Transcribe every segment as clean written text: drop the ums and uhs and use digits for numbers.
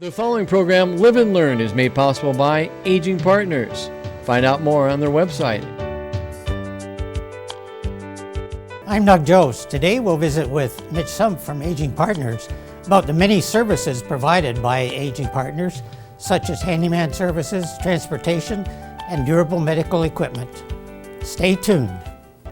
The following program, Live and Learn, is made possible by Aging Partners. Find out more on their website. I'm Doug Jost. Today we'll visit with Mitch Sump from Aging Partners about the many services provided by Aging Partners, such as handyman services, transportation, and durable medical equipment. Stay tuned.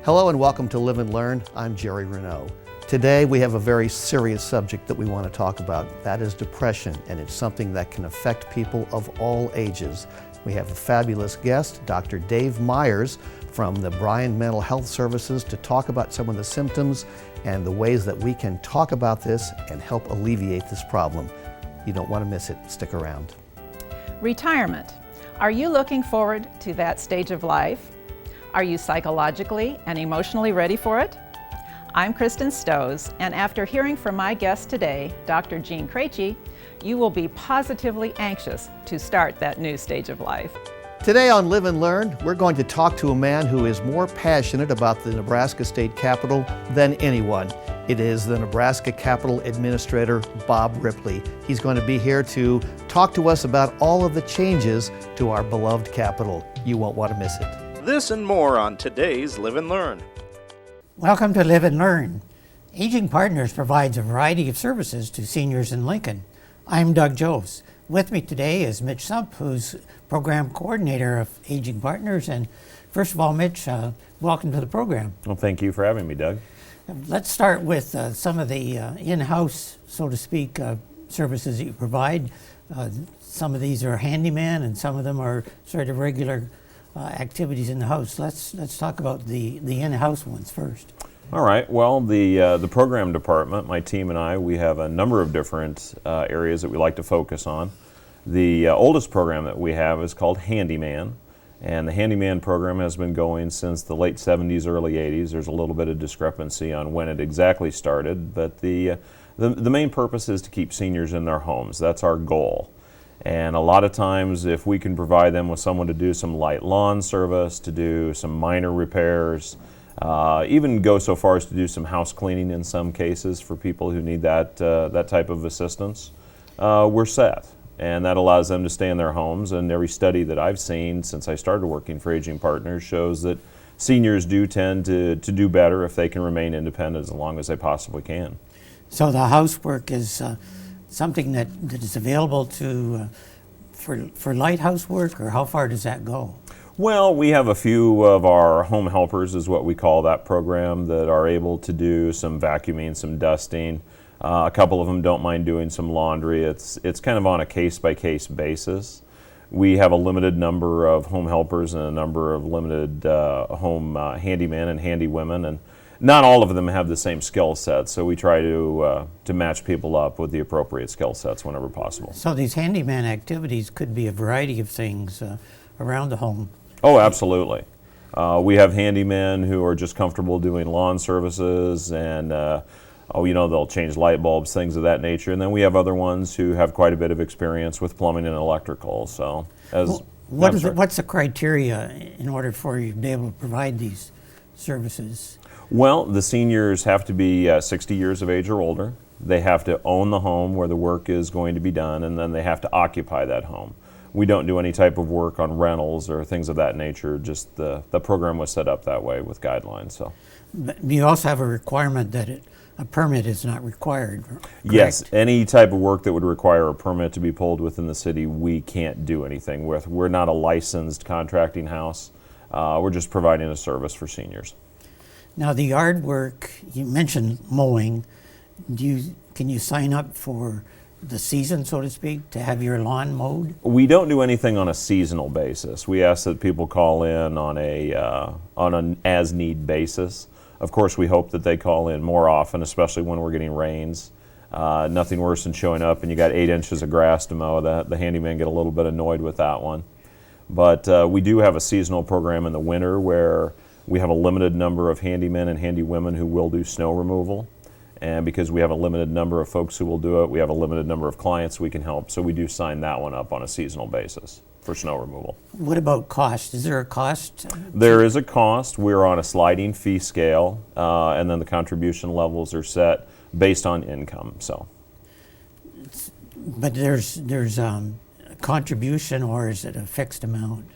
Hello and welcome to Live and Learn. I'm Jerry Renaud. Today we have a very serious subject that we want to talk about. That is depression, and it's something that can affect people of all ages. We have a fabulous guest, Dr. Dave Myers from the Bryan Mental Health Services, to talk about some of the symptoms and the ways that we can talk about this and help alleviate this problem. You don't want to miss it. Stick around. Retirement. Are you looking forward to that stage of life? Are you psychologically and emotionally ready for it? I'm Kristen Stoes, and after hearing from my guest today, Dr. Jean Krejci, you will be positively anxious to start that new stage of life. Today on Live and Learn, we're going to talk to a man who is more passionate about the Nebraska State Capitol than anyone. It is the Nebraska Capitol Administrator, Bob Ripley. He's going to be here to talk to us about all of the changes to our beloved Capitol. You won't want to miss it. This and more on today's Live and Learn. Welcome to Live and Learn. Aging Partners provides a variety of services to seniors in Lincoln. I'm Doug Jost. With me today is Mitch Sump, who's Program Coordinator of Aging Partners. And first of all, Mitch, welcome to the program. Well, thank you for having me, Doug. Let's start with some of the in-house, so to speak, services that you provide. Some of these are handyman, and some of them are sort of regular activities in the house. Let's talk about the in-house ones first. All right. Well, the program department, my team and I, we have a number of different areas that we like to focus on. The oldest program that we have is called Handyman, and the Handyman program has been going since the late 70s, early 80s. There's a little bit of discrepancy on when it exactly started, but the main purpose is to keep seniors in their homes. That's our goal. And a lot of times, if we can provide them with someone to do some light lawn service, to do some minor repairs, even go so far as to do some house cleaning in some cases for people who need that type of assistance, we're set. And that allows them to stay in their homes. And every study that I've seen since I started working for Aging Partners shows that seniors do tend to do better if they can remain independent as long as they possibly can. So the housework is something that is available to for light housework, or how far does that go? Well, we have a few of our home helpers, is what we call that program, that are able to do some vacuuming, some dusting. A couple of them don't mind doing some laundry. It's kind of on a case-by-case basis. We have a limited number of home helpers and a number of limited home handymen and handy women, and not all of them have the same skill sets, so we try to match people up with the appropriate skill sets whenever possible. So these handyman activities could be a variety of things around the home. Oh, absolutely. We have handymen who are just comfortable doing lawn services and they'll change light bulbs, things of that nature. And then we have other ones who have quite a bit of experience with plumbing and electrical. So, what's the criteria in order for you to be able to provide these services? Well, the seniors have to be 60 years of age or older. They have to own the home where the work is going to be done, and then they have to occupy that home. We don't do any type of work on rentals or things of that nature. Just the program was set up that way with guidelines. So, but you also have a requirement that a permit is not required, correct? Yes, any type of work that would require a permit to be pulled within the city, we can't do anything with. We're not a licensed contracting house. We're just providing a service for seniors. Now, the yard work, you mentioned mowing. Can you sign up for the season, so to speak, to have your lawn mowed? We don't do anything on a seasonal basis. We ask that people call in on an as-need basis. Of course, we hope that they call in more often, especially when we're getting rains. Nothing worse than showing up and you got 8 inches of grass to mow. The handyman get a little bit annoyed with that one. But we do have a seasonal program in the winter where we have a limited number of handymen and handy women who will do snow removal. And because we have a limited number of folks who will do it, we have a limited number of clients we can help. So we do sign that one up on a seasonal basis for snow removal. What about cost? Is there a cost? There is a cost. We're on a sliding fee scale, and then the contribution levels are set based on income. So But there's a contribution, or is it a fixed amount?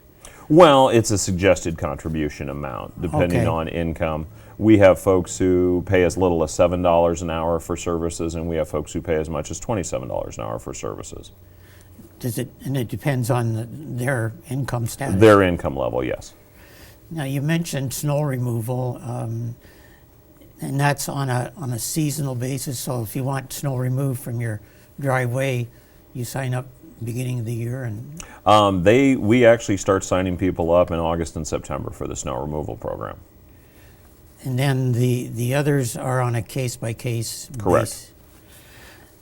Well, it's a suggested contribution amount, depending Okay. on income. We have folks who pay as little as $7 an hour for services, and we have folks who pay as much as $27 an hour for services. And it depends on their income status? Their income level, yes. Now, you mentioned snow removal, and that's on a seasonal basis. So if you want snow removed from your driveway, you sign up beginning of the year, and We actually start signing people up in August and September for the snow removal program. then the others are on a case-by-case Correct. basis.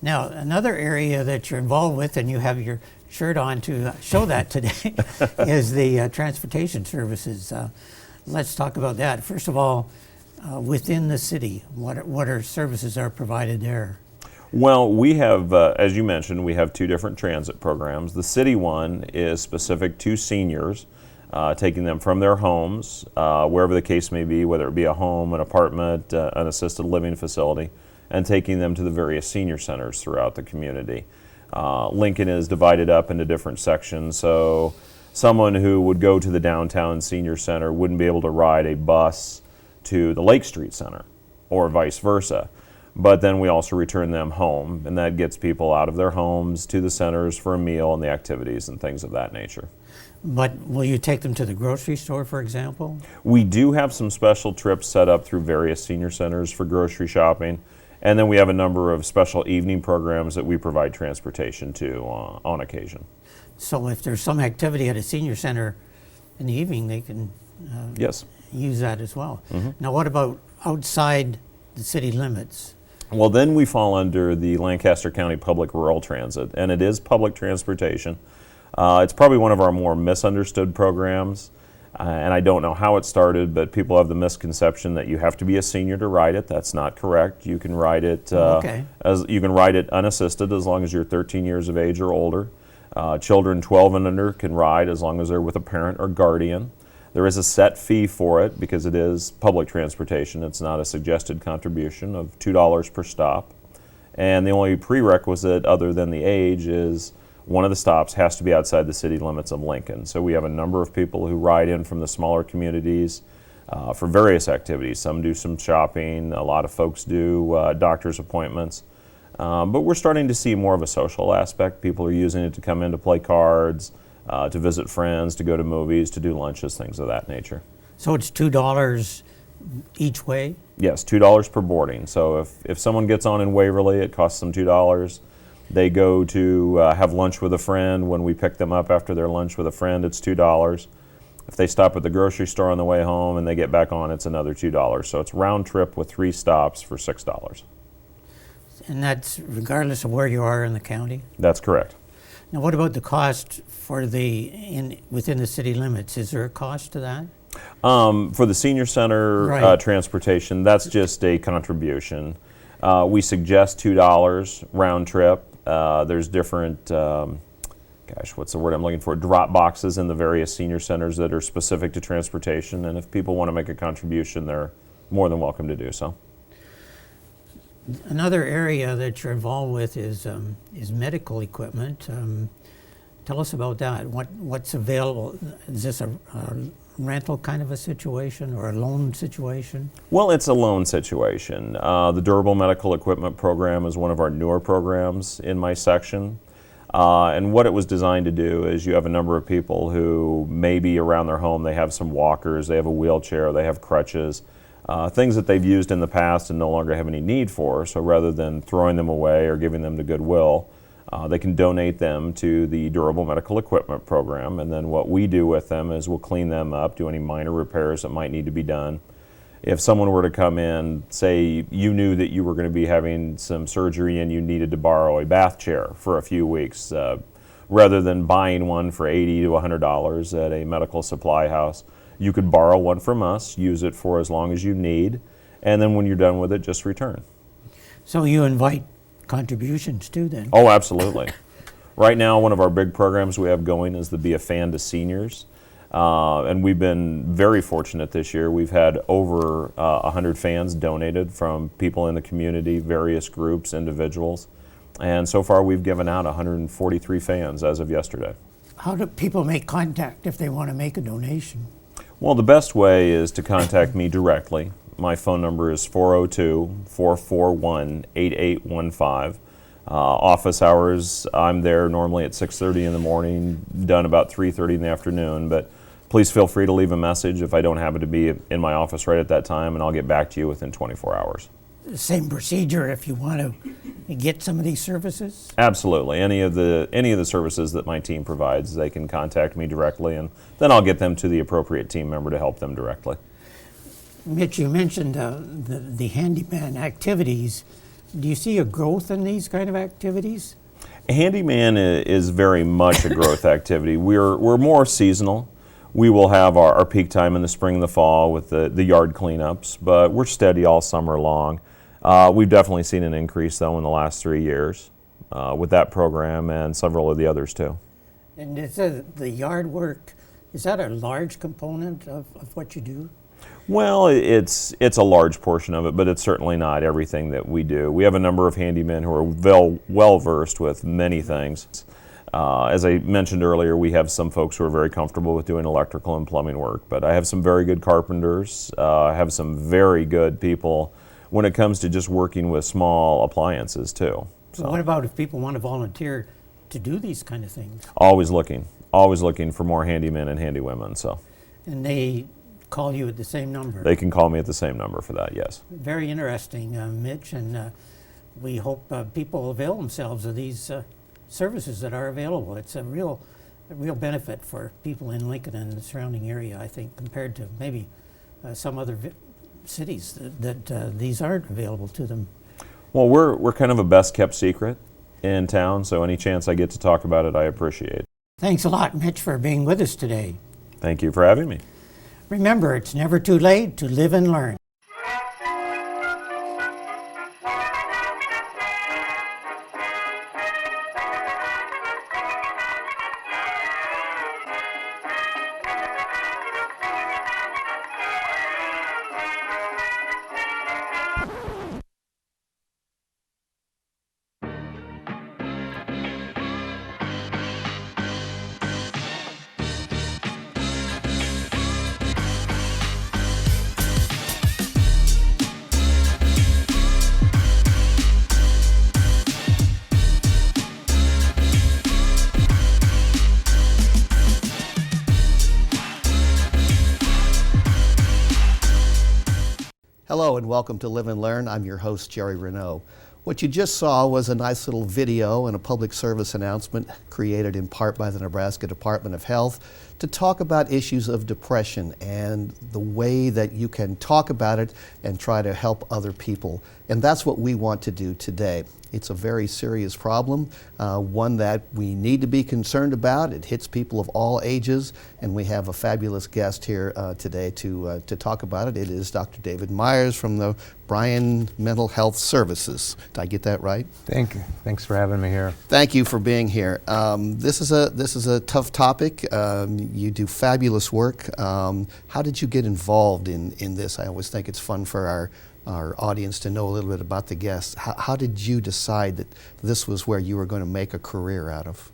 Now, another area that you're involved with, and you have your shirt on to show that today, is the transportation services. Let's talk about that. First of all, within the city, what are services are provided there? Well, we have, as you mentioned, we have two different transit programs. The city one is specific to seniors, taking them from their homes, wherever the case may be, whether it be a home, an apartment, an assisted living facility, and taking them to the various senior centers throughout the community. Lincoln is divided up into different sections, so someone who would go to the downtown senior center wouldn't be able to ride a bus to the Lake Street Center, or vice versa. But then we also return them home, and that gets people out of their homes to the centers for a meal and the activities and things of that nature. But will you take them to the grocery store, for example? We do have some special trips set up through various senior centers for grocery shopping, and then we have a number of special evening programs that we provide transportation to on occasion. So if there's some activity at a senior center in the evening, they can Yes. use that as well. Now, what about outside the city limits? Well, then we fall under the Lancaster County Public Rural Transit, and it is public transportation. It's probably one of our more misunderstood programs, and I don't know how it started, but people have the misconception that you have to be a senior to ride it. That's not correct. You can ride it Okay. you can ride it unassisted as long as you're 13 years of age or older. Children 12 and under can ride as long as they're with a parent or guardian. There is a set fee for it because it is public transportation. It's not a suggested contribution of $2 per stop. And the only prerequisite other than the age is one of the stops has to be outside the city limits of Lincoln. So we have a number of people who ride in from the smaller communities for various activities. Some do some shopping, a lot of folks do doctor's appointments. But we're starting to see more of a social aspect. People are using it to come in to play cards, to visit friends, to go to movies, to do lunches, things of that nature. So it's $2 each way? Yes, $2 per boarding. So if someone gets on in Waverly, it costs them $2. They go to have lunch with a friend. When we pick them up after their lunch with a friend, it's $2. If they stop at the grocery store on the way home and they get back on, it's another $2. So it's round trip with 3 stops for $6. And that's regardless of where you are in the county? That's correct. Now, what about the cost for within the city limits? Is there a cost to that? For the senior center Right. transportation, that's just a contribution. We suggest $2 round trip. There's different, what's the word I'm looking for? Drop boxes in the various senior centers that are specific to transportation. And if people want to make a contribution, they're more than welcome to do so. Another area that you're involved with is medical equipment. Tell us about that. What's available? Is this a rental kind of a situation or a loan situation? Well, it's a loan situation. The Durable Medical Equipment Program is one of our newer programs in my section. And what it was designed to do is you have a number of people who may be around their home, they have some walkers, they have a wheelchair, they have crutches, things that they've used in the past and no longer have any need for. So rather than throwing them away or giving them to Goodwill, they can donate them to the Durable Medical Equipment Program, and then what we do with them is we'll clean them up, do any minor repairs that might need to be done. If someone were to come in, say you knew that you were going to be having some surgery and you needed to borrow a bath chair for a few weeks, rather than buying one for $80 to $100 at a medical supply house, you could borrow one from us, use it for as long as you need, and then when you're done with it, just return. So you invite contributions too then? Oh, absolutely. Right now, one of our big programs we have going is the Be a Fan to Seniors. And we've been very fortunate this year. We've had over 100 fans donated from people in the community, various groups, individuals. And so far we've given out 143 fans as of yesterday. How do people make contact if they want to make a donation? Well, the best way is to contact me directly. My phone number is 402-441-8815. Office hours, I'm there normally at 6:30 in the morning, done about 3:30 in the afternoon, but please feel free to leave a message if I don't happen to be in my office right at that time, and I'll get back to you within 24 hours. Same procedure if you want to get some of these services? Absolutely. Any of the services that my team provides, they can contact me directly, and then I'll get them to the appropriate team member to help them directly. Mitch, you mentioned the handyman activities. Do you see a growth in these kind of activities? Handyman is very much a growth activity. We're more seasonal. We will have our peak time in the spring and the fall with the yard cleanups, but we're steady all summer long. We've definitely seen an increase, though, in the last 3 years with that program and several of the others, too. And the yard work, is that a large component of what you do? Well, it's a large portion of it, but it's certainly not everything that we do. We have a number of handymen who are well versed with many things. As I mentioned earlier, we have some folks who are very comfortable with doing electrical and plumbing work, but I have some very good carpenters. I have some very good people when it comes to just working with small appliances, too. So what about if people want to volunteer to do these kind of things? Always looking for more handymen and handywomen. So. And they call you at the same number? They can call me at the same number for that, yes. Very interesting, Mitch, and we hope people avail themselves of these services that are available. It's a real benefit for people in Lincoln and the surrounding area, I think, compared to maybe some other cities that these aren't available to them. Well, we're kind of a best kept secret in town, so any chance I get to talk about it, I appreciate. Thanks a lot, Mitch, for being with us today. Thank you for having me. Remember, it's never too late to live and learn. Hello and welcome to Live and Learn. I'm your host, Jerry Renaud. What you just saw was a nice little video and a public service announcement created in part by the Nebraska Department of Health to talk about issues of depression and the way that you can talk about it and try to help other people. And that's what we want to do today. It's a very serious problem, one that we need to be concerned about. It hits people of all ages, and we have a fabulous guest here today to talk about it. It is Dr. David Myers from the Bryan Mental Health Services. Did I get that right? Thank you. Thanks for having me here. Thank you for being here. This is a tough topic. You do fabulous work. How did you get involved in this? I always think it's fun for our audience to know a little bit about the guests. How did you decide that this was where you were going to make a career out of?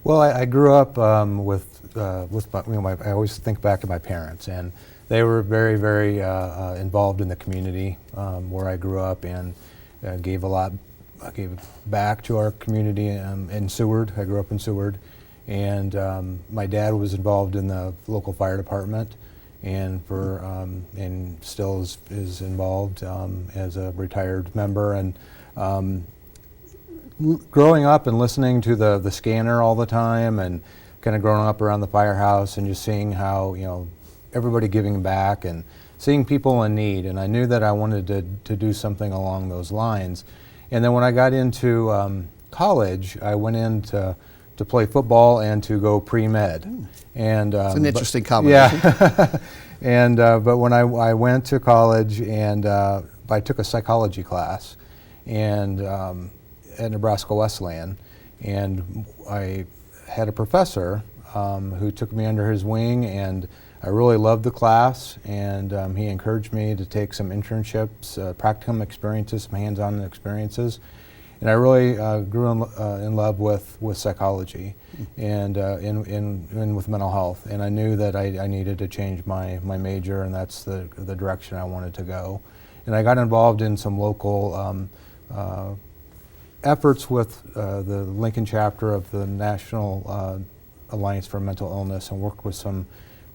Well, I grew up with my, I always think back to my parents, and they were very, very involved in the community where I grew up, and gave back to our community in Seward. I grew up in Seward, and my dad was involved in the local fire department, and and still is involved as a retired member. And growing up and listening to the scanner all the time, and kind of growing up around the firehouse, and just seeing how everybody giving back and seeing people in need, and I knew that I wanted to do something along those lines. And then when I got into college, I went in to play football and to go pre-med. And it's an interesting combination. Yeah. And but when I went to college, and I took a psychology class, and at Nebraska Wesleyan, and I had a professor who took me under his wing, and I really loved the class, and he encouraged me to take some internships, practicum experiences, some hands-on experiences. And I really grew in love with psychology and with mental health. And I knew that I needed to change my major, and that's the direction I wanted to go. And I got involved in some local efforts with the Lincoln chapter of the National Alliance for Mental Illness, and worked with some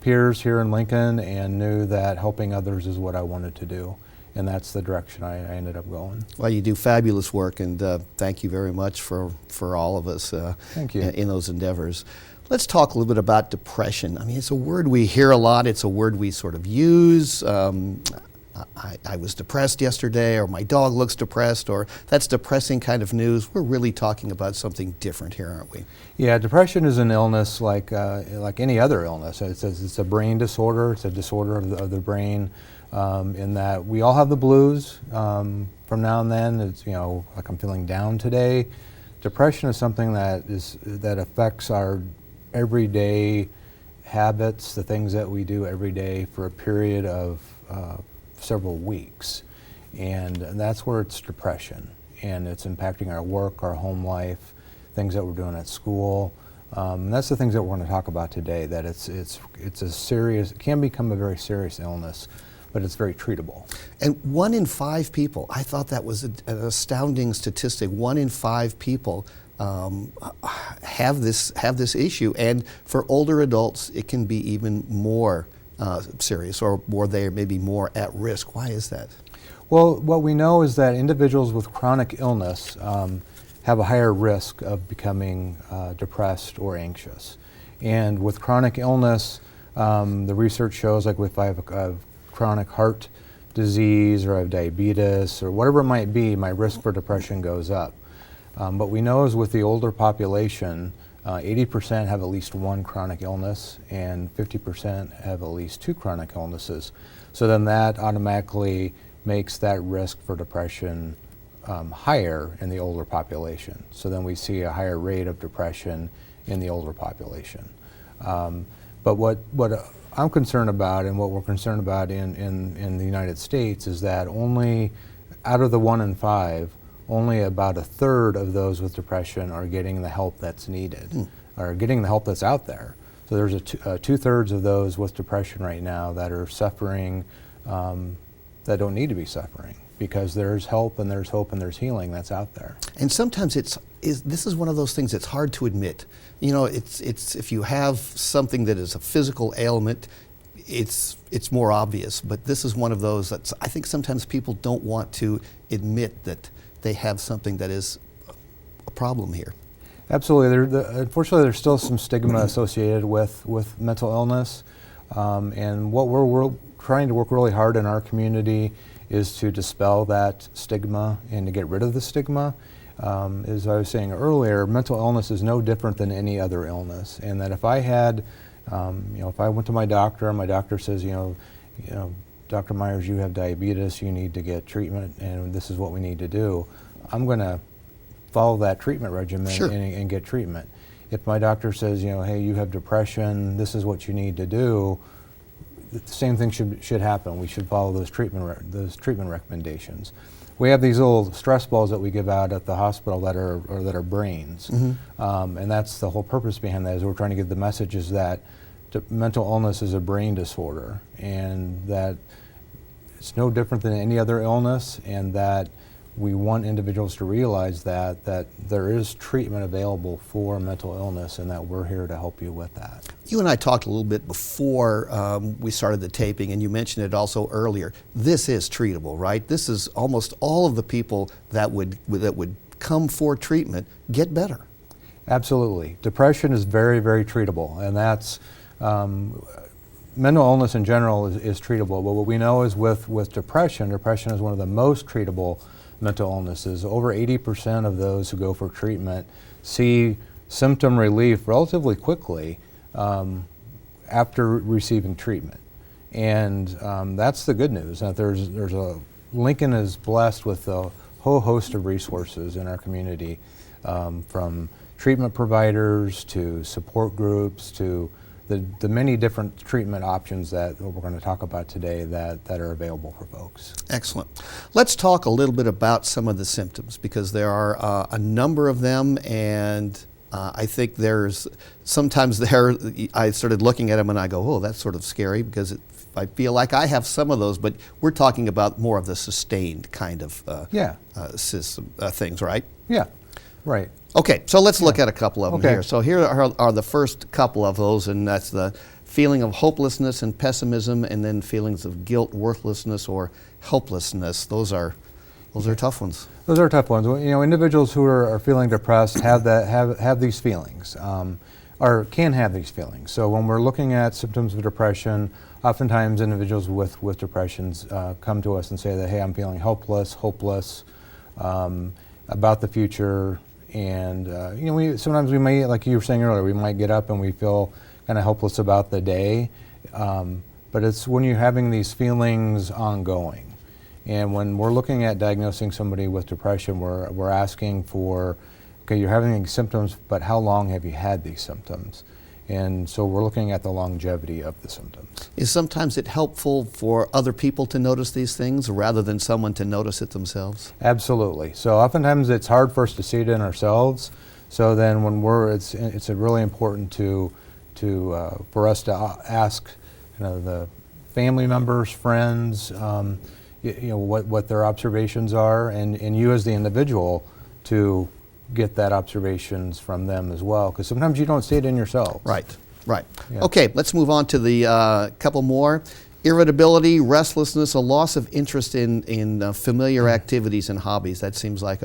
peers here in Lincoln, and knew that helping others is what I wanted to do. And that's the direction I ended up going. Well, you do fabulous work, and thank you very much for all of us Thank you. in those endeavors. Let's talk a little bit about depression. I mean, it's a word we hear a lot. It's a word we sort of use. I was depressed yesterday, or my dog looks depressed, or that's depressing kind of news. We're really talking about something different here, aren't we? Yeah, depression is an illness like any other illness. It's a brain disorder. It's a disorder of the brain. In that we all have the blues from now and then. It's, you know, like I'm feeling down today. Depression is something that affects our everyday habits, the things that we do every day for a period of several weeks, and that's where it's depression, and it's impacting our work, our home life, things that we're doing at school. That's the things that we're going to talk about today. That it's a serious, it can become a very serious illness, but it's very treatable. And 1 in 5 people, I thought that was an astounding statistic. 1 in 5 people have this issue, and for older adults, it can be even more serious, or they may be more at risk. Why is that? Well, what we know is that individuals with chronic illness have a higher risk of becoming depressed or anxious. And with chronic illness, the research shows, like if I have a chronic heart disease, or I have diabetes, or whatever it might be, my risk for depression goes up. But we know is with the older population, 80% have at least one chronic illness, and 50% have at least 2 chronic illnesses. So then that automatically makes that risk for depression higher in the older population. So then we see a higher rate of depression in the older population. But what I'm concerned about, and what we're concerned about in the United States, is that only out of the 1 in 5, only about 1/3 of those with depression are getting the help that's needed, or getting the help that's out there. So there's 2/3 of those with depression right now that are suffering, that don't need to be suffering, because there's help and there's hope and there's healing that's out there. And sometimes this is one of those things that's hard to admit. You know, it's if you have something that is a physical ailment, it's more obvious. But this is one of those that I think sometimes people don't want to admit that they have something that is a problem here. Absolutely. Unfortunately, there's still some stigma associated with mental illness. And what we're trying to work really hard in our community is to dispel that stigma and to get rid of the stigma. As I was saying earlier, mental illness is no different than any other illness. And that if I had, if I went to my doctor and my doctor says, Dr. Myers, you have diabetes, you need to get treatment, and this is what we need to do, I'm going to follow that treatment regimen. Sure. and get treatment. If my doctor says, hey, you have depression, this is what you need to do, the same thing should happen. We should follow those treatment recommendations. We have these little stress balls that we give out at the hospital that are brains, and that's the whole purpose behind that. Is we're trying to give the messages that mental illness is a brain disorder, and that it's no different than any other illness, and that we want individuals to realize that there is treatment available for mental illness, and that we're here to help you with that. You and I talked a little bit before we started the taping, and you mentioned it also earlier. This is treatable, right? This is almost all of the people that would come for treatment get better. Absolutely. Depression is very, very treatable, and that's mental illness in general is treatable. But what we know is with depression is one of the most treatable mental illnesses. Over 80% of those who go for treatment see symptom relief relatively quickly after receiving treatment. And that's the good news. Lincoln is blessed with a whole host of resources in our community, from treatment providers to support groups to the many different treatment options that we're going to talk about today that are available for folks. Excellent. Let's talk a little bit about some of the symptoms, because there are a number of them, and I think sometimes I started looking at them and I go, oh, that's sort of scary, because I feel like I have some of those, but we're talking about more of the sustained kind of things, right? Yeah, right. Okay, so let's look at a couple of them Okay. here. So here are the first couple of those, and that's the feeling of hopelessness and pessimism, and then feelings of guilt, worthlessness, or helplessness. Those are tough ones. Those are tough ones. You know, individuals who are feeling depressed have these feelings, or can have these feelings. So when we're looking at symptoms of depression, oftentimes individuals with depressions come to us and say that, hey, I'm feeling helpless, hopeless, about the future. And sometimes we may, like you were saying earlier, we might get up and we feel kind of helpless about the day. But it's when you're having these feelings ongoing. And when we're looking at diagnosing somebody with depression, we're asking for, okay, you're having these symptoms, but how long have you had these symptoms? And so we're looking at the longevity of the symptoms. Is sometimes it helpful for other people to notice these things rather than someone to notice it themselves? Absolutely. So oftentimes it's hard for us to see it in ourselves. So then when it's really important for us to ask the family members, friends, what their observations are, and you as the individual to get that observations from them as well, because sometimes you don't see it in yourself. Right. Yeah. Okay, let's move on to the couple more. Irritability, restlessness, a loss of interest in familiar activities and hobbies. That seems like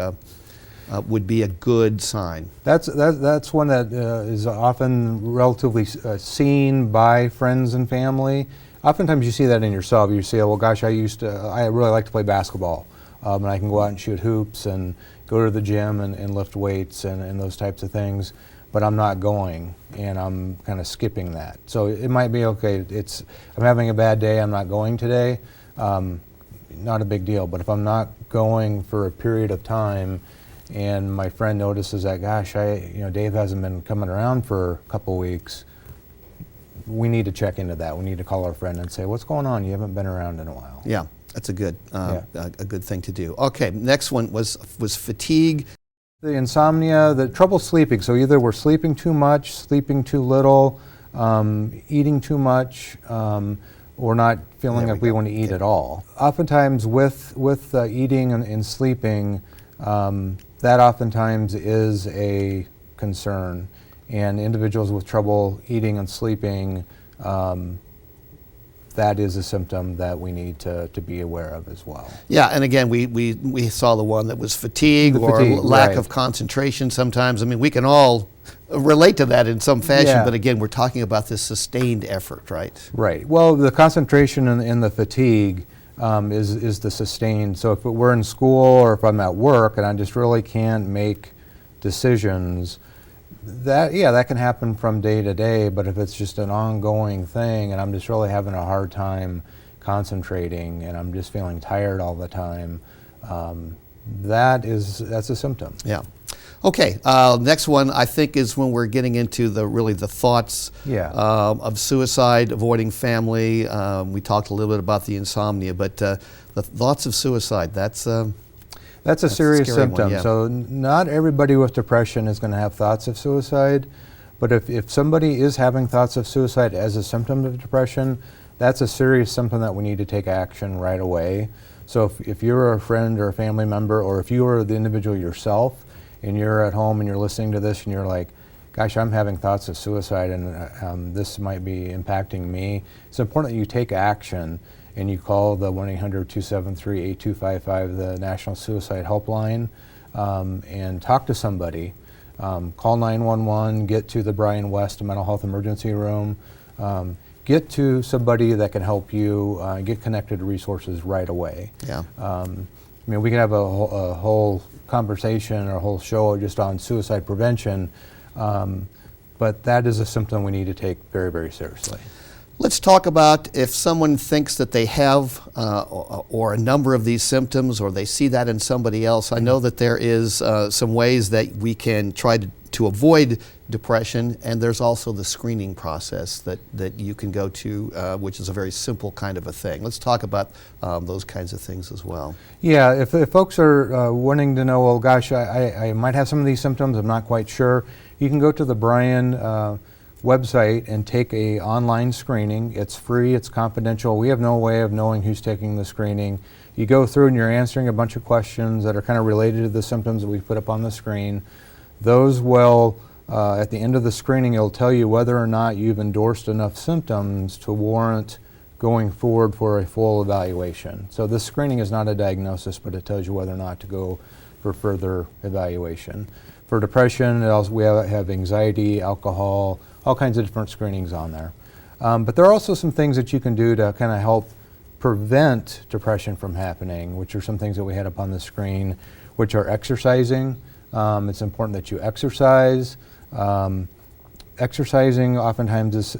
would be a good sign. That's one that is often relatively seen by friends and family. Oftentimes you see that in yourself. You say, well, gosh, I really like to play basketball, and I can go out and shoot hoops and go to the gym and lift weights and those types of things, but I'm not going, and I'm kind of skipping that. So it might be, okay, I'm having a bad day, I'm not going today, not a big deal. But if I'm not going for a period of time and my friend notices that, gosh, Dave hasn't been coming around for a couple weeks, we need to check into that. We need to call our friend and say, what's going on? You haven't been around in a while. Yeah, that's a good thing to do. Okay, next one was fatigue. The insomnia, the trouble sleeping. So either we're sleeping too much, sleeping too little, eating too much, or not feeling like we want to eat at all. Oftentimes with eating and sleeping, that oftentimes is a concern. And individuals with trouble eating and sleeping, that is a symptom that we need to be aware of as well. Yeah, and again, we saw the one that was fatigue or lack right. of concentration sometimes. I mean, we can all relate to that in some fashion, Yeah. but again, we're talking about this sustained effort, right? Right. Well, the concentration and the fatigue is the sustained. So if we're in school or if I'm at work and I just really can't make decisions, that can happen from day to day, but if it's just an ongoing thing and I'm just really having a hard time concentrating and I'm just feeling tired all the time, that's a symptom. Yeah. Okay, next one I think is when we're getting into the thoughts of suicide, avoiding family. We talked a little bit about the insomnia, but the thoughts of suicide, that's a serious symptom. One, yeah. So not everybody with depression is going to have thoughts of suicide, but if somebody is having thoughts of suicide as a symptom of depression, that's a serious symptom that we need to take action right away. So if you're a friend or a family member, or if you are the individual yourself and you're at home and you're listening to this and you're like, gosh, I'm having thoughts of suicide and this might be impacting me, it's important that you take action and you call the 1-800-273-8255, the National Suicide Helpline, and talk to somebody. Call 911, get to the Brian West Mental Health Emergency Room, get to somebody that can help you get connected to resources right away. Yeah. We could have a whole conversation or a whole show just on suicide prevention, but that is a symptom we need to take very, very seriously. Let's talk about if someone thinks that they have or a number of these symptoms, or they see that in somebody else. I know that there is some ways that we can try to to avoid depression, and there's also the screening process that you can go to, which is a very simple kind of a thing. Let's talk about those kinds of things as well. Yeah, if folks are wanting to know, well, gosh, I might have some of these symptoms, I'm not quite sure, you can go to the Bryan website and take a online screening. It's free, it's confidential. We have no way of knowing who's taking the screening. You go through and you're answering a bunch of questions that are kind of related to the symptoms that we put up on the screen. Those will, at the end of the screening, it'll tell you whether or not you've endorsed enough symptoms to warrant going forward for a full evaluation. So this screening is not a diagnosis, but it tells you whether or not to go for further evaluation. For depression, we have anxiety, alcohol, all kinds of different screenings on there. But there are also some things that you can do to kind of help prevent depression from happening, which are some things that we had up on the screen, which are exercising. It's important that you exercise. Exercising oftentimes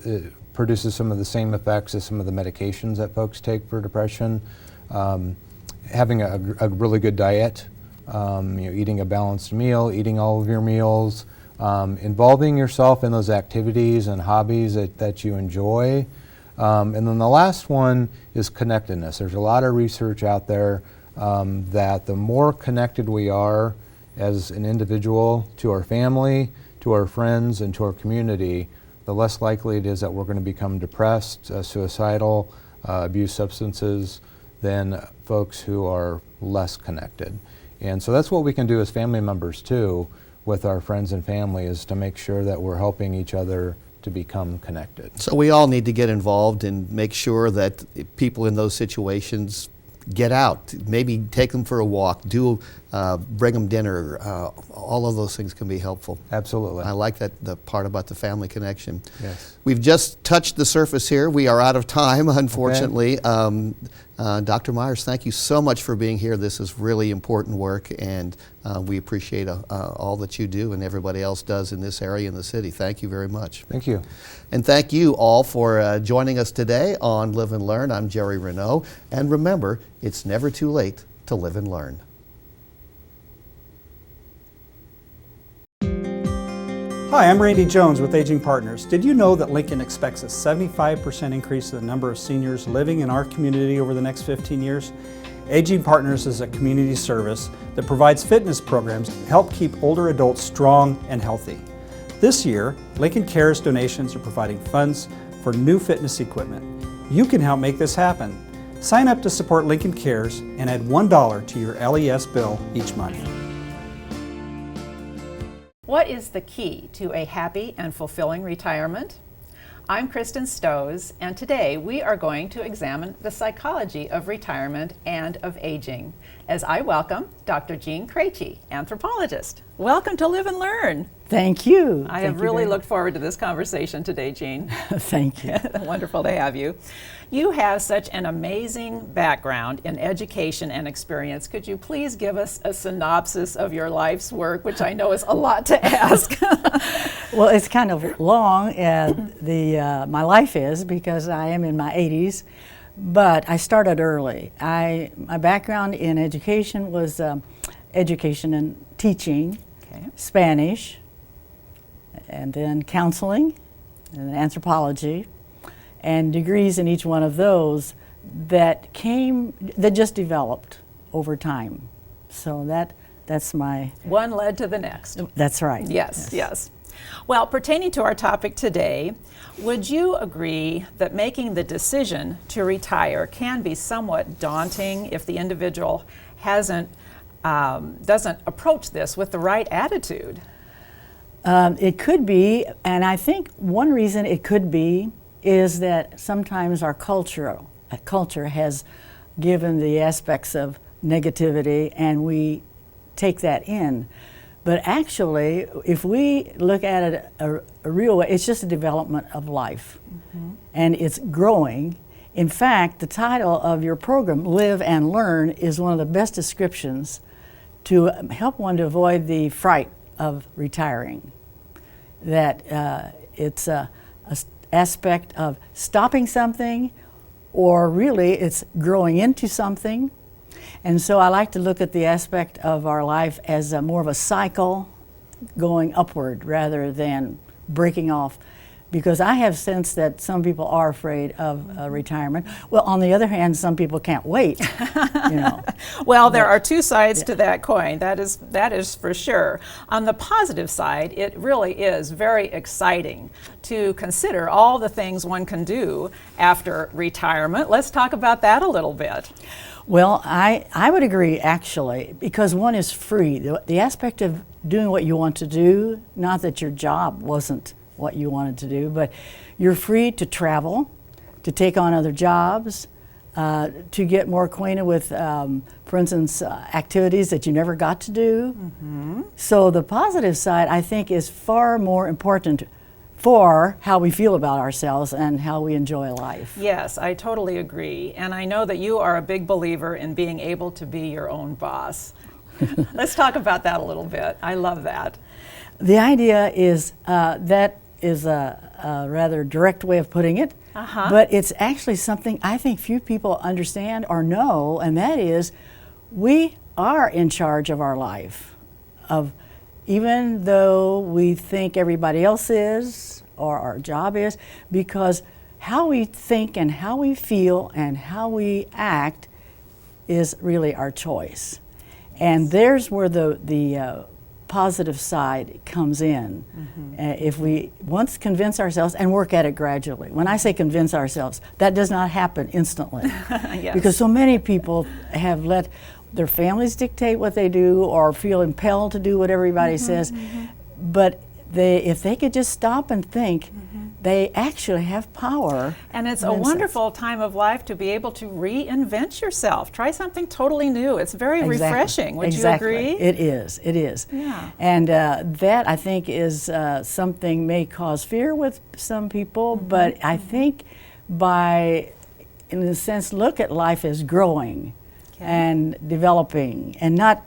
produces some of the same effects as some of the medications that folks take for depression. Having a really good diet, eating a balanced meal, eating all of your meals, involving yourself in those activities and hobbies that you enjoy. And then the last one is connectedness. There's a lot of research out there that the more connected we are as an individual to our family, to our friends, and to our community, the less likely it is that we're going to become depressed, suicidal, abuse substances than folks who are less connected. And so that's what we can do as family members too with our friends and family, is to make sure that we're helping each other to become connected. So we all need to get involved and make sure that people in those situations get out. Maybe take them for a walk, bring them dinner. All of those things can be helpful. Absolutely. I like the part about the family connection. Yes. We've just touched the surface here. We are out of time, unfortunately. Okay. Dr. Myers, thank you so much for being here. This is really important work, and we appreciate all that you do and everybody else does in this area in the city. Thank you very much. Thank you. And thank you all for joining us today on Live and Learn. I'm Jerry Renaud, and remember, it's never too late to live and learn. Hi, I'm Randy Jones with Aging Partners. Did you know that Lincoln expects a 75% increase in the number of seniors living in our community over the next 15 years? Aging Partners is a community service that provides fitness programs to help keep older adults strong and healthy. This year, Lincoln Cares donations are providing funds for new fitness equipment. You can help make this happen. Sign up to support Lincoln Cares and add $1 to your LES bill each month. What is the key to a happy and fulfilling retirement? I'm Kristen Stoes, and today we are going to examine the psychology of retirement and of aging, as I welcome Dr. Jean Krejci, anthropologist. Welcome to Live and Learn. Thank you. I have really looked forward to this conversation today, Jean. Thank you. Wonderful to have you. You have such an amazing background in education and experience. Could you please give us a synopsis of your life's work, which I know is a lot to ask? Well, it's kind of long, my life is, because I am in my 80s, but I started early. My background in education was education and teaching, okay. Spanish, and then counseling, and then anthropology, and degrees in each one of those that just developed over time. So that's my... One led to the next. That's right. Yes. Well, pertaining to our topic today, would you agree that making the decision to retire can be somewhat daunting if the individual doesn't approach this with the right attitude? It could be, and I think one reason it could be is that sometimes our culture has given the aspects of negativity, and we take that in. But actually, if we look at it a real way, it's just a development of life, and it's growing. In fact, the title of your program, Live and Learn, is one of the best descriptions to help one to avoid the fright of retiring. That it's a aspect of stopping something, or really it's growing into something. And so I like to look at the aspect of our life as more of a cycle going upward rather than breaking off. Because I have sensed that some people are afraid of retirement. Well, on the other hand, some people can't wait. Well, there are two sides to that coin. That is for sure. On the positive side, it really is very exciting to consider all the things one can do after retirement. Let's talk about that a little bit. Well, I would agree, actually, because one is free. The aspect of doing what you want to do, not that your job wasn't what you wanted to do, but you're free to travel, to take on other jobs, to get more acquainted with, for instance, activities that you never got to do. So the positive side, I think, is far more important for how we feel about ourselves and how we enjoy life. Yes, I totally agree. And I know that you are a big believer in being able to be your own boss. Let's talk about that a little bit. I love that. The idea is that is a rather direct way of putting it, but it's actually something I think few people understand or know, and that is we are in charge of our life. Even though we think everybody else is or our job is, because how we think and how we feel and how we act is really our choice. And there's where the positive side comes in. If we once convince ourselves and work at it gradually. When I say convince ourselves, that does not happen instantly. Yes. Because so many people have let their families dictate what they do or feel impelled to do what everybody says. But if they could just stop and think, they actually have power. And it's a wonderful time of life to be able to reinvent yourself. Try something totally new. It's very refreshing. Would you agree? It is. It is. Yeah. And that, I think, is something may cause fear with some people, but I think in a sense, look at life as growing and developing, and not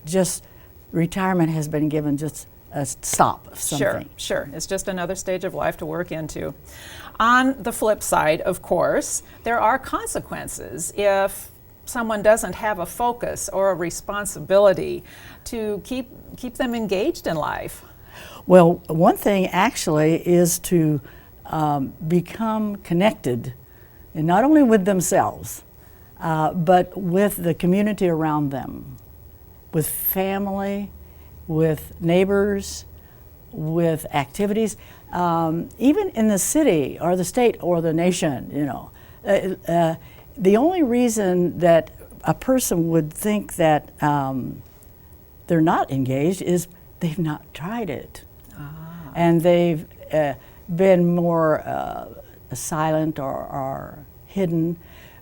just retirement has been given just a stop of something. Sure. It's just another stage of life to work into. On the flip side, of course, there are consequences if someone doesn't have a focus or a responsibility to keep them engaged in life. Well, one thing actually is to become connected, and not only with themselves, but with the community around them, with family, with neighbors, with activities, even in the city or the state or the nation, the only reason that a person would think that they're not engaged is they've not tried it. And they've been more silent or hidden.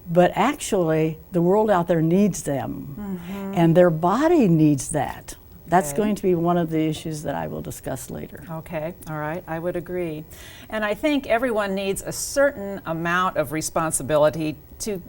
But actually, the world out there needs them, and their body needs that. That's going to be one of the issues that I will discuss later. Okay, all right, I would agree. And I think everyone needs a certain amount of responsibility to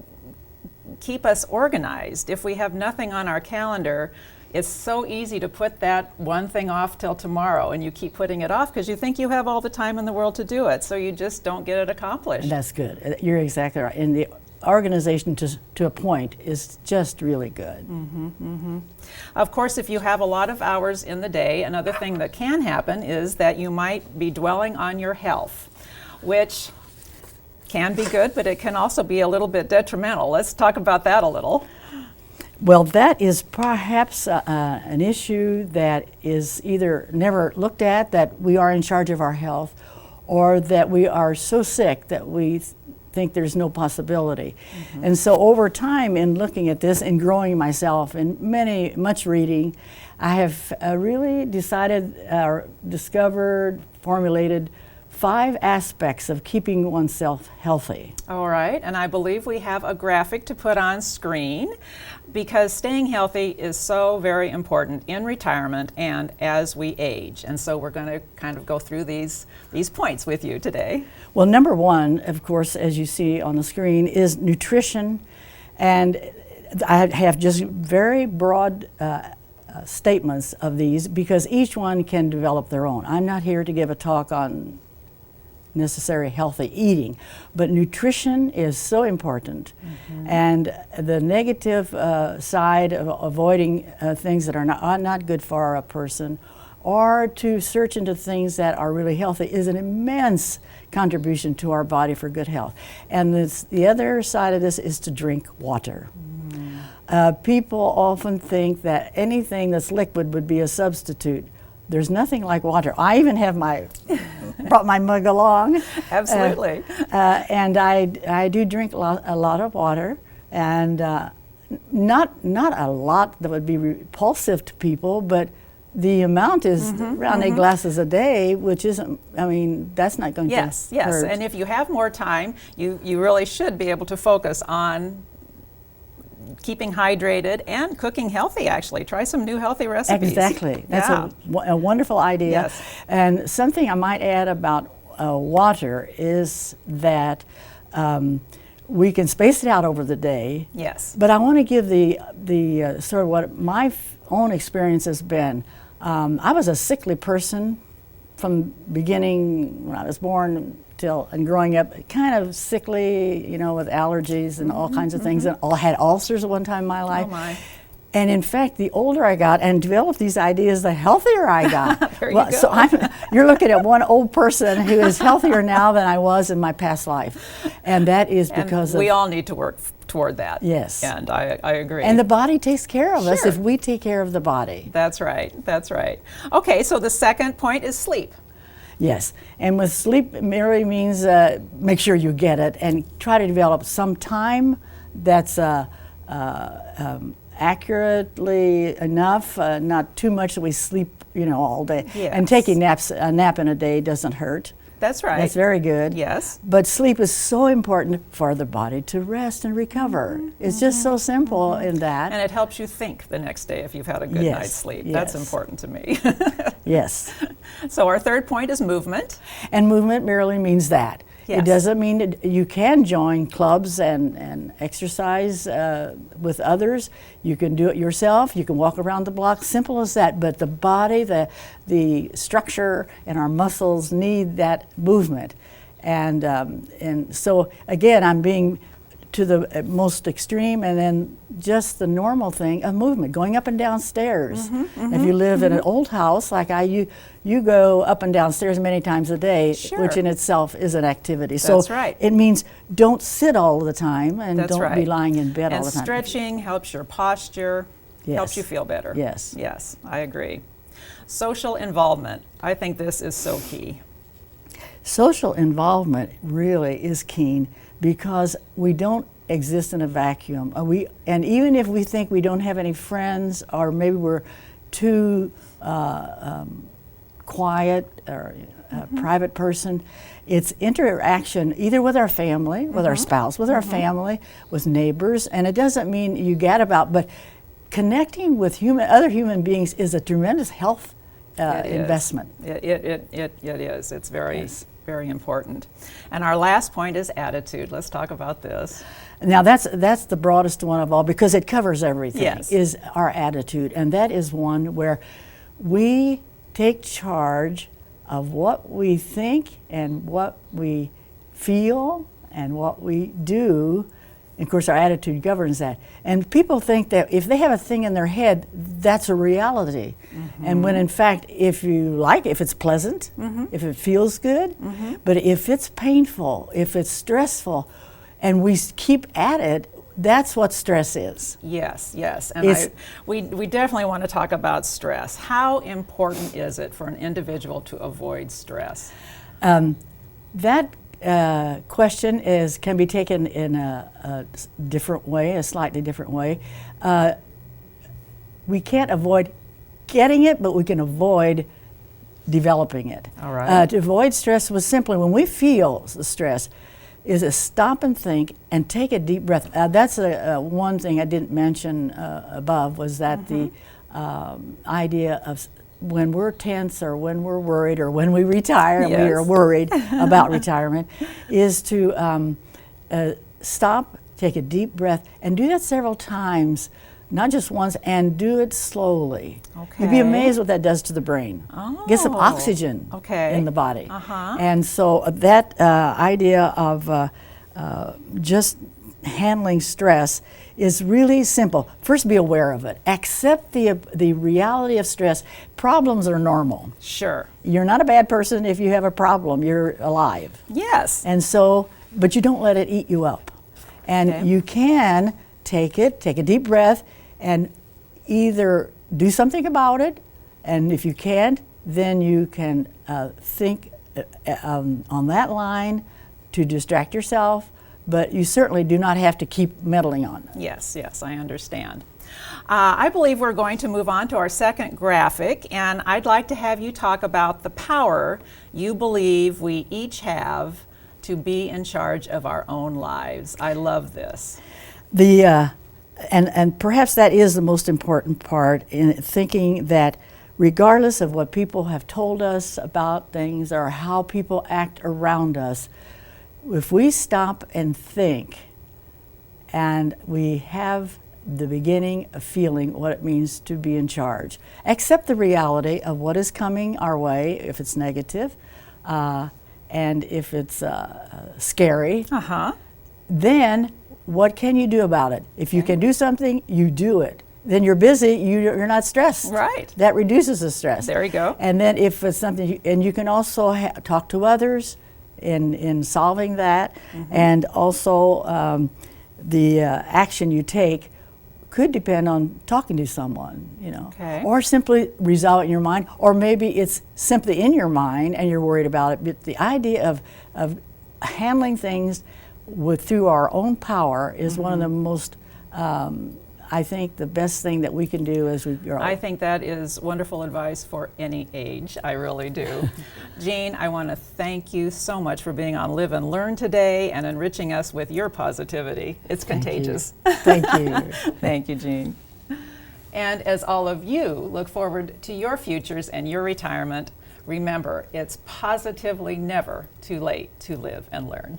keep us organized. If we have nothing on our calendar, it's so easy to put that one thing off till tomorrow, and you keep putting it off because you think you have all the time in the world to do it, so you just don't get it accomplished. That's good. You're exactly right. And the organization to a point is just really good. Of course, if you have a lot of hours in the day, another thing that can happen is that you might be dwelling on your health, which can be good, but it can also be a little bit detrimental. Let's talk about that a little. Well, that is perhaps an issue that is either never looked at, that we are in charge of our health, or that we are so sick that we think there's no possibility. And so over time, in looking at this and growing myself and much reading, I have really decided, discovered, formulated 5 aspects of keeping oneself healthy. All right, and I believe we have a graphic to put on screen because staying healthy is so very important in retirement and as we age. And so we're going to kind of go through these points with you today. Well, number 1, of course, as you see on the screen, is nutrition. And I have just very broad statements of these because each one can develop their own. I'm not here to give a talk on necessary healthy eating, but nutrition is so important. And the negative side of avoiding things that are not good for a person, or to search into things that are really healthy is an immense contribution to our body for good health. And the other side of this is to drink water. People often think that anything that's liquid would be a substitute. There's nothing like water. I even have brought my mug along. Absolutely. And I do drink a lot of water, and not a lot that would be repulsive to people, but the amount is around 8 glasses a day, which isn't, I mean, that's not going to Yes, hurt. and if you have more time, you really should be able to focus on keeping hydrated and cooking healthy, actually. Try some new healthy recipes. Exactly. That's a wonderful idea. Yes. And something I might add about water is that we can space it out over the day. Yes. But I want to give the sort of what my own experience has been. I was a sickly person from beginning when I was born and growing up, kind of sickly, you know, with allergies and all kinds of things, and had ulcers at one time in my life. Oh my. And in fact, the older I got and developed these ideas, the healthier I got. There you go. So you're looking at one old person who is healthier now than I was in my past life. And that is because we all need to work toward that. Yes. And I agree. And the body takes care of us Sure. if we take care of the body. That's right. That's right. Okay, so the second point is sleep. Yes, and with sleep merely means make sure you get it and try to develop some time that's accurately enough, not too much that we sleep, you know, all day. Yes. And taking a nap in a day doesn't hurt. That's right. That's very good. Yes. But sleep is so important for the body to rest and recover. It's just so simple in that. And it helps you think the next day if you've had a good Yes, night's sleep. yes. That's important to me. Yes. So our third point is movement. And movement merely means that. Yes. It doesn't mean that you can join clubs and exercise with others. You can do it yourself. You can walk around the block. Simple as that. But the body, the structure, and our muscles need that movement. And so again, I'm being to the most extreme, and then just the normal thing of movement, going up and down stairs. If you live in an old house like you go up and down stairs many times a day, Sure. which in itself is an activity. That's so right. It means don't sit all the time and That's don't right. be lying in bed all And the time. stretching helps your posture, Yes. helps you feel better. Yes. Yes, I agree. Social involvement. I think this is so key. Social involvement really is keen because we don't exist in a vacuum. And even if we think we don't have any friends, or maybe we're too quiet or a private person, it's interaction either with our family, with our spouse, with our family, with neighbors, and it doesn't mean you gadabout, but connecting with other human beings is a tremendous health It is. investment. It is. It's very, Yes. very important. And our last point is attitude. Let's talk about this. Now that's the broadest one of all because it covers everything. Yes. Is our attitude, and that is one where we take charge of what we think and what we feel and what we do. And of course, our attitude governs that. And people think that if they have a thing in their head, that's a reality. And when in fact, if it's pleasant, if it feels good, but if it's painful, if it's stressful, and we keep at it, that's what stress is. Yes, yes. And we definitely want to talk about stress. How important is it for an individual to avoid stress? That question can be taken in a different way, a slightly different way. We can't avoid getting it, but we can avoid developing it. All right. To avoid stress was simply when we feel the stress, is to stop and think and take a deep breath. That's one thing I didn't mention above was that the idea of when we're tense or when we're worried or when we retire and we are Yes. worried about retirement is to stop, take a deep breath, and do that several times, not just once, and do it slowly. You'd be Okay. amazed what that does to the brain. Get some Oh, oxygen okay. in the body. Uh-huh. And so that idea of just handling stress is really simple. First, be aware of it. Accept the reality of stress. Problems are normal. Sure. You're not a bad person if you have a problem. You're alive. Yes. And so, but you don't let it eat you up. And Okay. you can take a deep breath, and either do something about it, and if you can't, then you can think on that line to distract yourself, but you certainly do not have to keep meddling on it. Yes, yes, I understand. I believe we're going to move on to our second graphic, and I'd like to have you talk about the power you believe we each have to be in charge of our own lives. I love this. And perhaps that is the most important part, in thinking that regardless of what people have told us about things or how people act around us, if we stop and think and we have the beginning of feeling what it means to be in charge, accept the reality of what is coming our way, if it's negative, and if it's scary, then what can you do about it? If you can do something, you do it. Then you're busy, you're not stressed. Right. That reduces the stress. There you go. And then if it's something, and you can also talk to others in solving that, and also the action you take could depend on talking to someone, Okay. or simply resolve it in your mind, or maybe it's simply in your mind and you're worried about it. But the idea of handling things through our own power is one of the most, I think, the best thing that we can do as we grow. I think that is wonderful advice for any age. I really do. Jean, I want to thank you so much for being on Live and Learn today and enriching us with your positivity. It's contagious. Thank you. Thank you, Jean. And as all of you look forward to your futures and your retirement, remember, it's positively never too late to live and learn.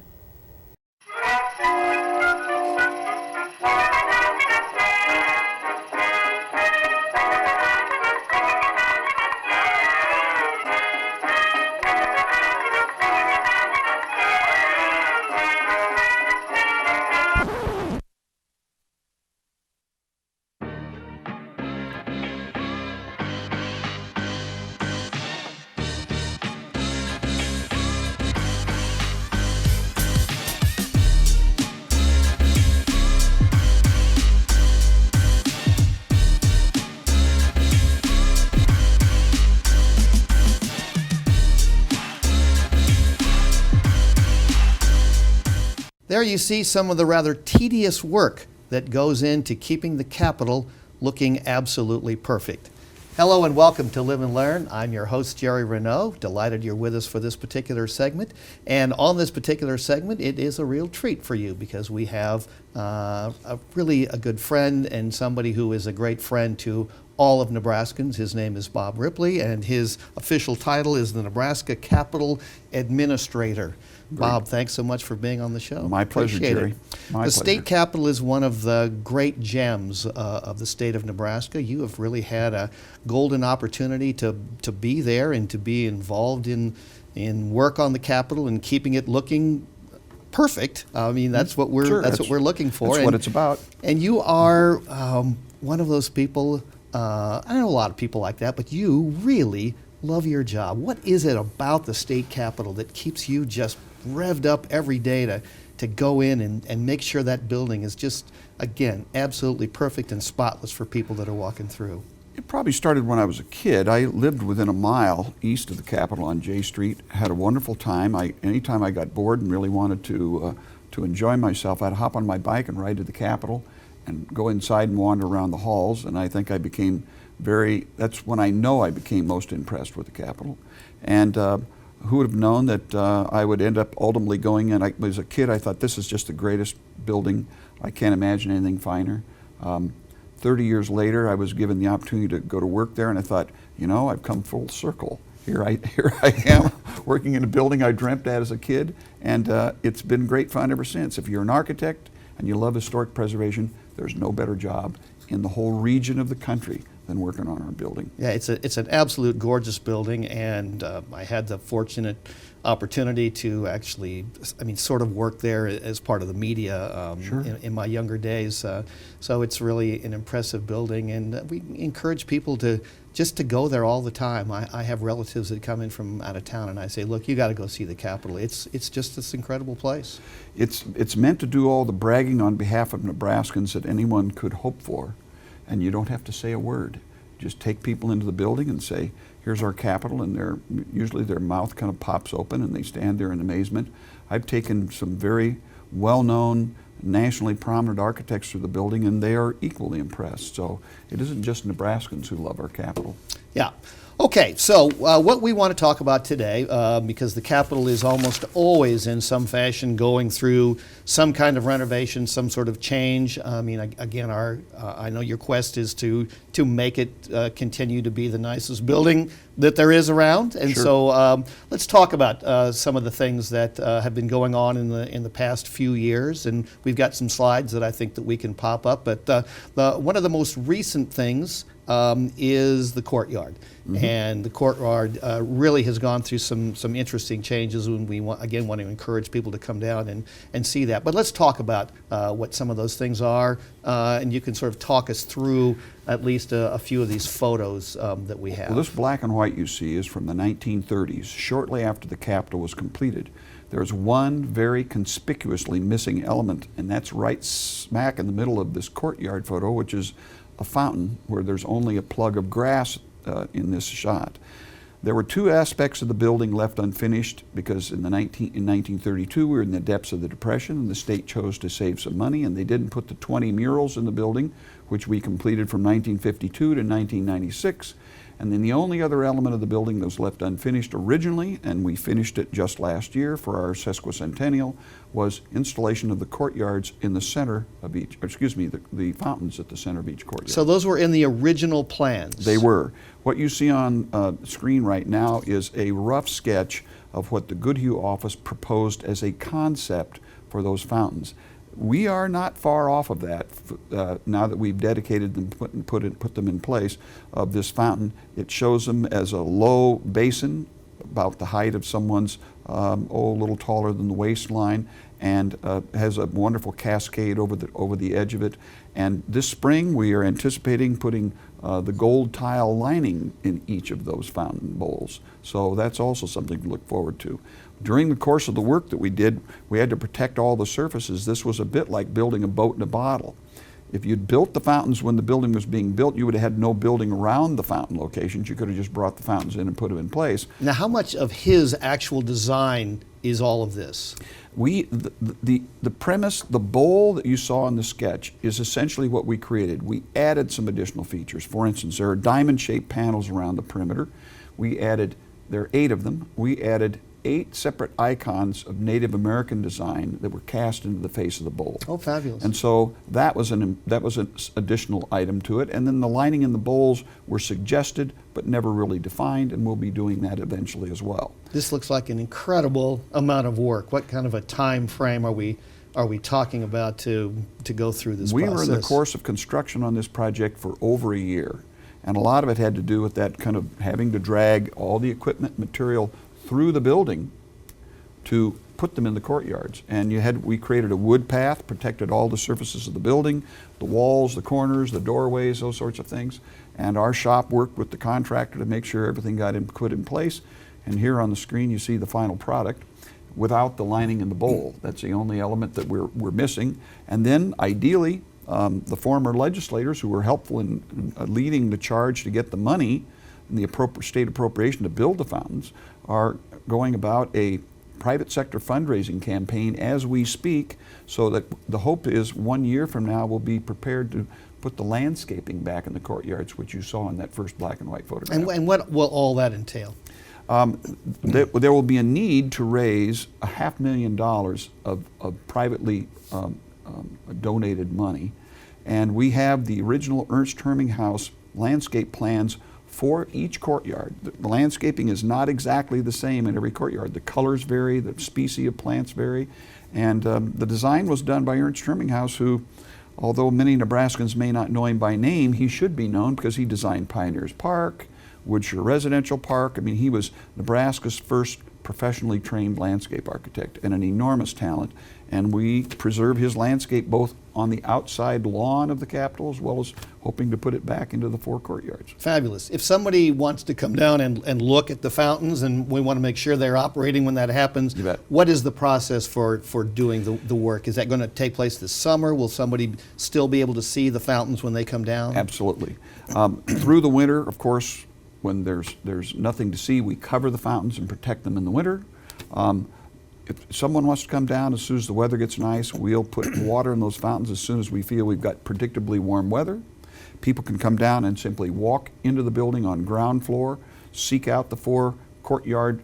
There you see some of the rather tedious work that goes into keeping the Capitol looking absolutely perfect. Hello and welcome to Live and Learn. I'm your host, Jerry Renaud. Delighted you're with us for this particular segment. And on this particular segment, it is a real treat for you because we have really a good friend and somebody who is a great friend to all of Nebraskans. His name is Bob Ripley, and his official title is the Nebraska Capitol Administrator. Bob, thanks so much for being on the show. My pleasure, Appreciate Jerry. it. My The pleasure. state capitol is one of the great gems of the state of Nebraska. You have really had a golden opportunity to be there and to be involved in work on the Capitol and keeping it looking perfect. I mean, that's what we're Sure, that's what we're looking for. That's what it's about. And you are one of those people. I know a lot of people like that, but you really love your job. What is it about the state capitol that keeps you just revved up every day to go in and make sure that building is just, again, absolutely perfect and spotless for people that are walking through? It probably started when I was a kid. I lived within a mile east of the Capitol on J Street. Had a wonderful time. Anytime I got bored and really wanted to enjoy myself, I'd hop on my bike and ride to the Capitol and go inside and wander around the halls. And I think I became that's when I know I became most impressed with the Capitol. And who would have known that I would end up ultimately going in? As a kid, I thought this is just the greatest building. I can't imagine anything finer. 30 years later, I was given the opportunity to go to work there, and I thought, I've come full circle. Here I am working in a building I dreamt at as a kid, and it's been great fun ever since. If you're an architect and you love historic preservation, there's no better job in the whole region of the country than working on our building. Yeah, it's an absolute gorgeous building, and I had the fortunate opportunity to actually, sort of work there as part of the media in my younger days. So it's really an impressive building, and we encourage people to go there all the time. I have relatives that come in from out of town, and I say, look, you got to go see the Capitol. It's just this incredible place. It's meant to do all the bragging on behalf of Nebraskans that anyone could hope for, and you don't have to say a word. Just take people into the building and say, here's our Capitol, and usually their mouth kind of pops open and they stand there in amazement. I've taken some very well-known, nationally prominent architects through the building, and they are equally impressed. So it isn't just Nebraskans who love our Capitol. Yeah. Okay, so what we want to talk about today, because the Capitol is almost always in some fashion going through some kind of renovation, some sort of change. Again, I know your quest is to make it continue to be the nicest building that there is around, and Sure. so let's talk about some of the things that have been going on in the past few years, and we've got some slides that I think that we can pop up. But one of the most recent things is the courtyard. Mm-hmm. And the courtyard really has gone through some interesting changes, and we want to encourage people to come down and see that. But let's talk about what some of those things are, and you can sort of talk us through at least a few of these photos that we have. Well, this black and white you see is from the 1930s, shortly after the Capitol was completed. There's one very conspicuously missing element, and that's right smack in the middle of this courtyard photo, which is a fountain where there's only a plug of grass in this shot. There were two aspects of the building left unfinished because in 1932 we were in the depths of the Depression, and the state chose to save some money, and they didn't put the 20 murals in the building, which we completed from 1952 to 1996. And then the only other element of the building that was left unfinished originally, and we finished it just last year for our sesquicentennial, was installation of the courtyards in the center of each, the fountains at the center of each courtyard. So those were in the original plans? They were. What you see on the screen right now is a rough sketch of what the Goodhue office proposed as a concept for those fountains. We are not far off of that now that we've dedicated them, put them in place of this fountain. It shows them as a low basin, about the height of someone's, a little taller than the waistline, and has a wonderful cascade over the edge of it. And this spring we are anticipating putting the gold tile lining in each of those fountain bowls. So that's also something to look forward to. During the course of the work that we did, we had to protect all the surfaces. This was a bit like building a boat in a bottle. If you'd built the fountains when the building was being built, you would have had no building around the fountain locations. You could have just brought the fountains in and put them in place. Now, how much of his actual design is all of this? The premise, the bowl that you saw in the sketch is essentially what we created. We added some additional features. For instance, there are diamond-shaped panels around the perimeter. There are 8 of them. We added 8 separate icons of Native American design that were cast into the face of the bowl. Oh, fabulous. And so that was an additional item to it. And then the lining in the bowls were suggested but never really defined, and we'll be doing that eventually as well. This looks like an incredible amount of work. What kind of a time frame are we talking about to go through this process? We were in the course of construction on this project for over a year, and a lot of it had to do with that kind of having to drag all the equipment material through the building to put them in the courtyards. And we created a wood path, protected all the surfaces of the building, the walls, the corners, the doorways, those sorts of things. And our shop worked with the contractor to make sure everything got put in place. And here on the screen you see the final product without the lining in the bowl. That's the only element that we're missing. And then ideally, the former legislators who were helpful in leading the charge to get the money and the state appropriation to build the fountains are going about a private sector fundraising campaign as we speak, so that the hope is 1 year from now we'll be prepared to put the landscaping back in the courtyards, which you saw in that first black and white photograph. And what will all that entail? There will be a need to raise $500,000 of privately donated money, and we have the original Ernst Herminghaus landscape plans for each courtyard. The landscaping is not exactly the same in every courtyard. The colors vary, the species of plants vary, and the design was done by Ernst Herminghaus, who, although many Nebraskans may not know him by name, he should be known because he designed Pioneers Park, Woodshire Residential Park. I mean, he was Nebraska's first professionally trained landscape architect and an enormous talent. And we preserve his landscape both on the outside lawn of the Capitol as well as hoping to put it back into the 4 courtyards. Fabulous. If somebody wants to come down and look at the fountains, and we want to make sure they're operating when that happens, You bet. what is the process for doing the work? Is that going to take place this summer? Will somebody still be able to see the fountains when they come down? Absolutely. Through the winter, of course, when there's nothing to see, we cover the fountains and protect them in the winter. If someone wants to come down, as soon as the weather gets nice, we'll put water in those fountains as soon as we feel we've got predictably warm weather. People can come down and simply walk into the building on ground floor, seek out the 4 courtyard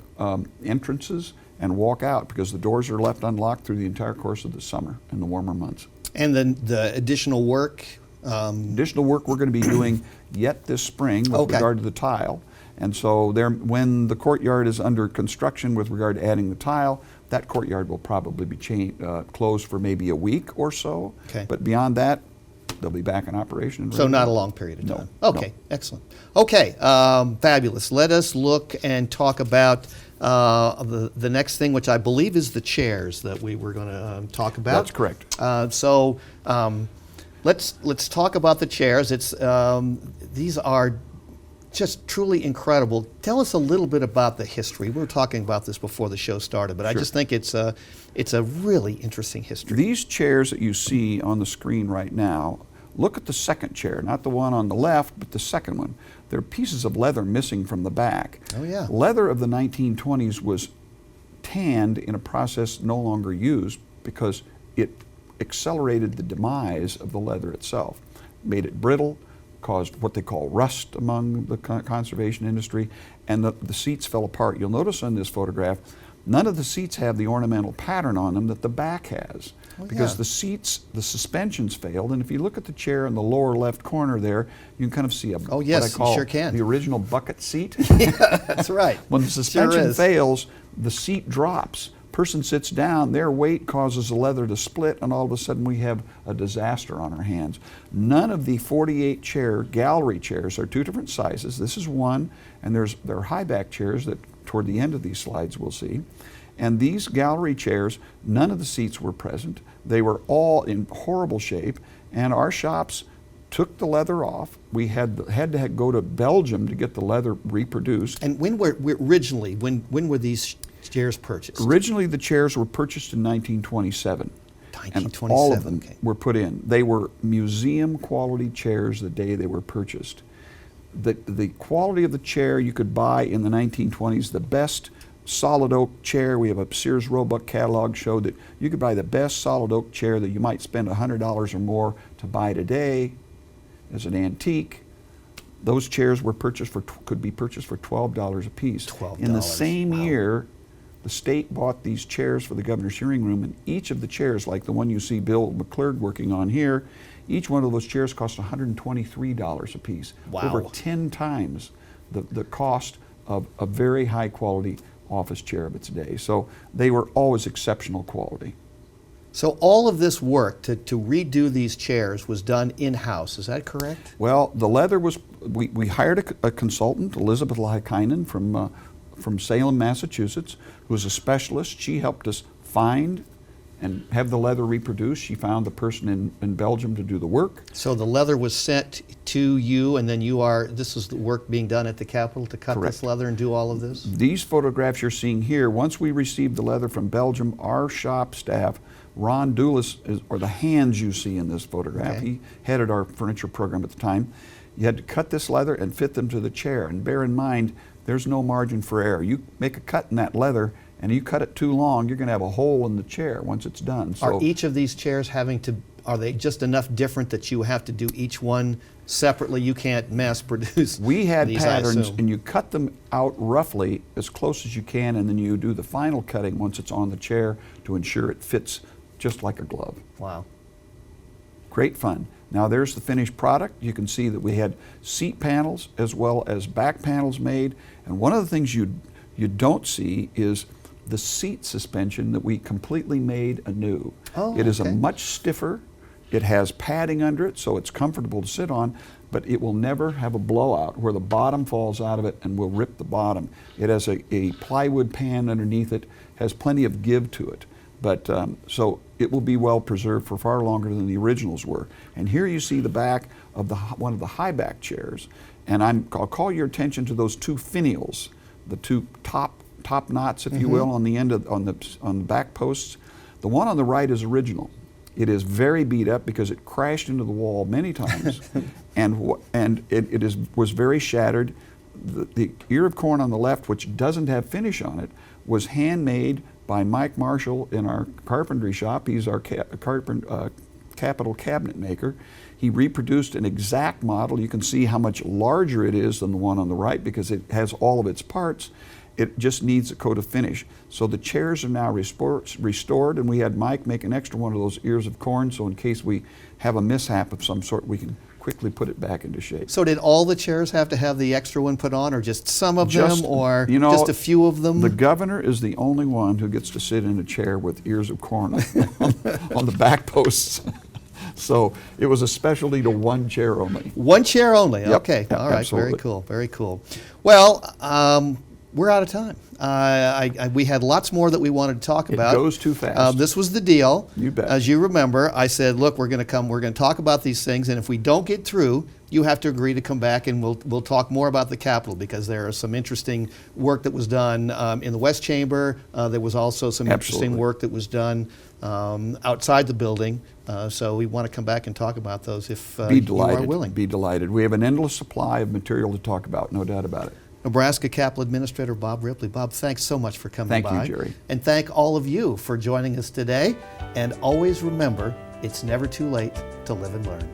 entrances, and walk out because the doors are left unlocked through the entire course of the summer and the warmer months. And then the additional work? Additional work we're going to be doing yet this spring with regard to the tile. And so when the courtyard is under construction with regard to adding the tile, that courtyard will probably be closed for maybe a week or so. Okay. But beyond that, they'll be back in operation. And So ready to not a go. long period of No, time. no. Okay, excellent. Okay, fabulous. Let us look and talk about the next thing, which I believe is the chairs that we were going to talk about. That's correct. Let's talk about the chairs. These are just truly incredible. Tell us a little bit about the history. We were talking about this before the show started, but I just think it's a really interesting history. These chairs that you see on the screen right now, look at the second chair, not the one on the left, but the second one. There are pieces of leather missing from the back. Oh, yeah. Leather of the 1920s was tanned in a process no longer used because it accelerated the demise of the leather itself, made it brittle, caused what they call rust among the conservation industry, and the seats fell apart. You'll notice on this photograph, none of the seats have the ornamental pattern on them that the back has, because the seats, the suspensions failed. And if you look at the chair in the lower left corner there, you can kind of see Oh, yes, what I call you sure can. the original bucket seat. That's right. When the suspension is. fails, the seat drops. Person sits down, their weight causes the leather to split, and all of a sudden we have a disaster on our hands. None of the 48 gallery chairs are 2 different sizes. This is one, and there are high back chairs that toward the end of these slides we'll see. And these gallery chairs, none of the seats were present. They were all in horrible shape, and our shops took the leather off. We had to go to Belgium to get the leather reproduced. And when were these chairs purchased? Originally, the chairs were purchased in 1927. 1927, and all of them okay. were put in. They were museum quality chairs the day they were purchased. The quality of the chair you could buy in the 1920s, the best solid oak chair, we have a Sears Roebuck catalog, showed that you could buy the best solid oak chair that you might spend $100 or more to buy today as an antique. Those chairs were could be purchased for $12 a piece. $12, In the same wow. year, the state bought these chairs for the governor's hearing room, and each of the chairs, like the one you see Bill McClurg working on here, each one of those chairs cost $123 a piece. Wow. Over 10 times the cost of a very high quality office chair of its day. So they were always exceptional quality. So all of this work to redo these chairs was done in-house, is that correct? Well, the leather was, we hired a consultant, Elizabeth Lahaikainen from Salem, Massachusetts, who was a specialist. She helped us find and have the leather reproduced. She found the person in Belgium to do the work. So the leather was sent to you, and then this is the work being done at the Capitol to cut Correct. this leather and do all of this? These photographs you're seeing here, once we received the leather from Belgium, our shop staff, Ron Doulis, or the hands you see in this photograph, Okay. he headed our furniture program at the time. You had to cut this leather and fit them to the chair. And bear in mind, there's no margin for error. You make a cut in that leather, and you cut it too long, you're going to have a hole in the chair once it's done. So Are each of these chairs are they just enough different that you have to do each one separately? You can't mass produce we had these, I patterns, assume. and you cut them out roughly as close as you can, and then you do the final cutting once it's on the chair to ensure it fits just like a glove. Wow. Great fun. Now there's the finished product. You can see that we had seat panels as well as back panels made. And one of the things you don't see is the seat suspension that we completely made anew. Oh, it is a okay. much stiffer, It has padding under it, so it's comfortable to sit on, but it will never have a blowout where the bottom falls out of it and will rip the bottom. It has a plywood pan underneath it, has plenty of give to it. But so it will be well preserved for far longer than the originals were. And here you see the back of one of the high back chairs. And I'll call your attention to those two finials, the two top knots, if you will, on the end of on the back posts. The one on the right is original. It is very beat up because it crashed into the wall many times, and it was very shattered. The ear of corn on the left, which doesn't have finish on it, was handmade by Mike Marshall in our carpentry shop. He's our capital cabinet maker. He reproduced an exact model. You can see how much larger it is than the one on the right because it has all of its parts. It just needs a coat of finish. So the chairs are now restored, and we had Mike make an extra one of those ears of corn, so in case we have a mishap of some sort, we can quickly put it back into shape. So did all the chairs have to have the extra one put on, or just some of them, or just a few of them? The governor is the only one who gets to sit in a chair with ears of corn on the back posts. So it was a specialty to one chair only. One chair only, Yep. okay. Yep, All right, absolutely. very cool, very cool. Well, we're out of time. We had lots more that we wanted to talk about. It goes too fast. This was the deal. You bet. As you remember, I said, look, we're going to talk about these things, and if we don't get through, you have to agree to come back, and we'll talk more about the Capitol, because there is some interesting work that was done in the West Chamber. There was also some interesting work that was done outside the building. So we want to come back and talk about those if you are willing. Be delighted. We have an endless supply of material to talk about, no doubt about it. Nebraska Capitol Administrator Bob Ripley. Bob, thanks so much for coming by. Thank you, Jerry. And thank all of you for joining us today. And always remember, it's never too late to live and learn.